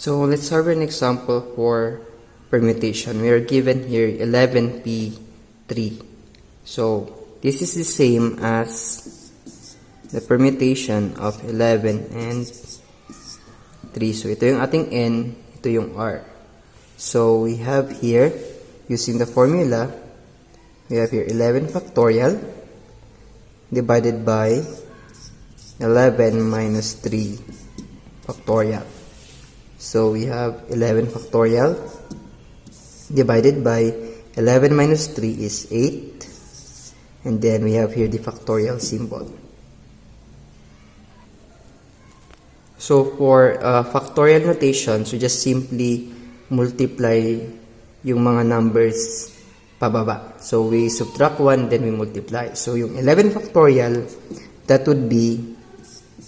So let's have an example for permutation. We are given here 11p3. So this is the same as the permutation of 11 and 3. So ito yung ating n, ito yung r. So we have here, using the formula, we have here 11 factorial divided by 11 minus 3 factorial. So we have 11 factorial divided by 11 minus 3 is 8. And then we have here the factorial symbol. So for factorial notation, so just simply multiply yung mga numbers pababa. So we subtract 1, then we multiply. So yung 11 factorial, that would be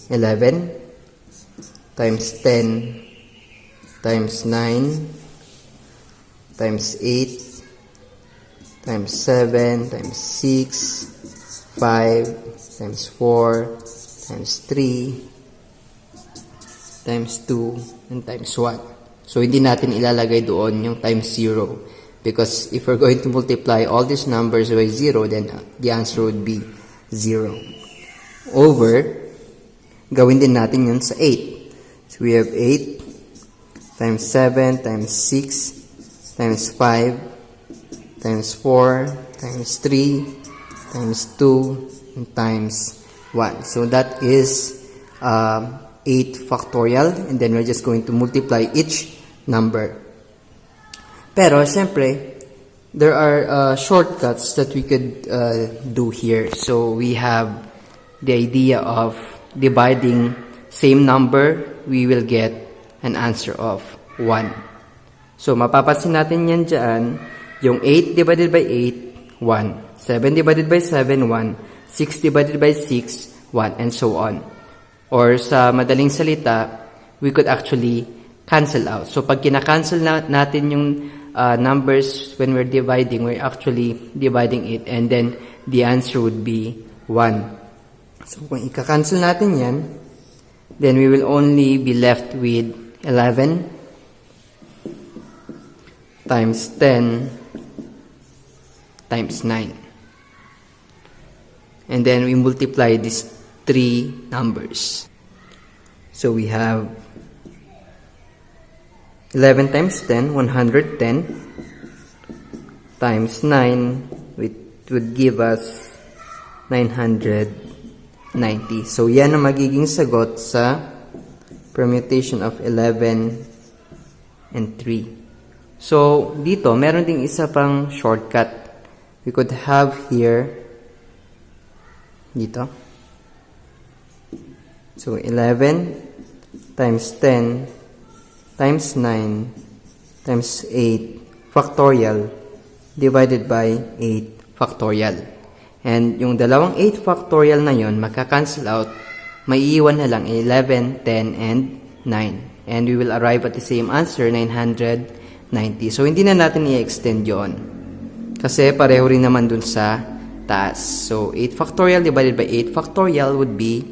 11 times 10 times 9 times 8 times 7 times 6 5 times 4 times 3 times 2 and times 1. So hindi natin ilalagay doon yung times 0, because if we're going to multiply all these numbers by 0, then the answer would be 0. Over, gawin din natin yun sa 8. So we have 8 times 7 times 6 times 5 times 4 times 3 times 2 and times 1. So that is 8 factorial, and then we're just going to multiply each number. Pero syempre, there are shortcuts that we could do here. So we have the idea of dividing same number, we will get an answer of 1. So mapapansin natin yan dyan, yung 8 divided by 8, 1. 7 divided by 7, 1. 6 divided by 6, 1, and so on. Or sa madaling salita, we could actually cancel out. So pag kinakancel natin yung numbers when we're dividing, we're actually dividing it, and then the answer would be 1. So kung ika-cancel natin yan, then we will only be left with 11 times 10 times 9. And then we multiply these three numbers. So we have 11 times 10, 110, times 9, which would give us 990. So yan ang magiging sagot sa permutation of 11 and 3. So dito, meron ding isa pang shortcut. We could have here, dito. So 11 times 10 times 9 times 8 factorial divided by 8 factorial. And yung dalawang 8 factorial na yon, magka-cancel out, maiiwan na lang 11, 10, and 9. And we will arrive at the same answer, 990. So hindi na natin i-extend yon, kasi pareho rin naman dun sa taas. So 8 factorial divided by 8 factorial would be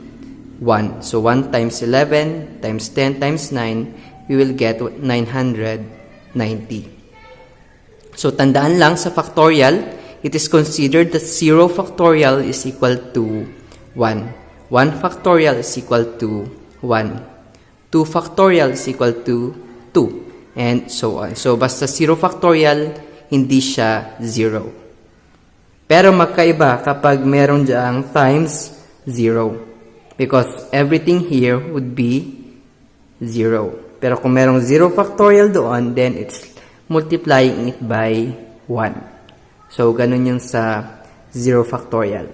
1. So 1 times 11 times 10 times 9, we will get 990. So tandaan lang sa factorial, it is considered that 0 factorial is equal to 1. 1 factorial is equal to 1. 2 factorial is equal to 2. And so on. So basta 0 factorial, hindi siya 0. Pero magkaiba kapag meron diyang times 0. Because everything here would be 0. Pero kung merong 0 factorial doon, then it's multiplying it by 1. So ganun yung sa 0 factorial.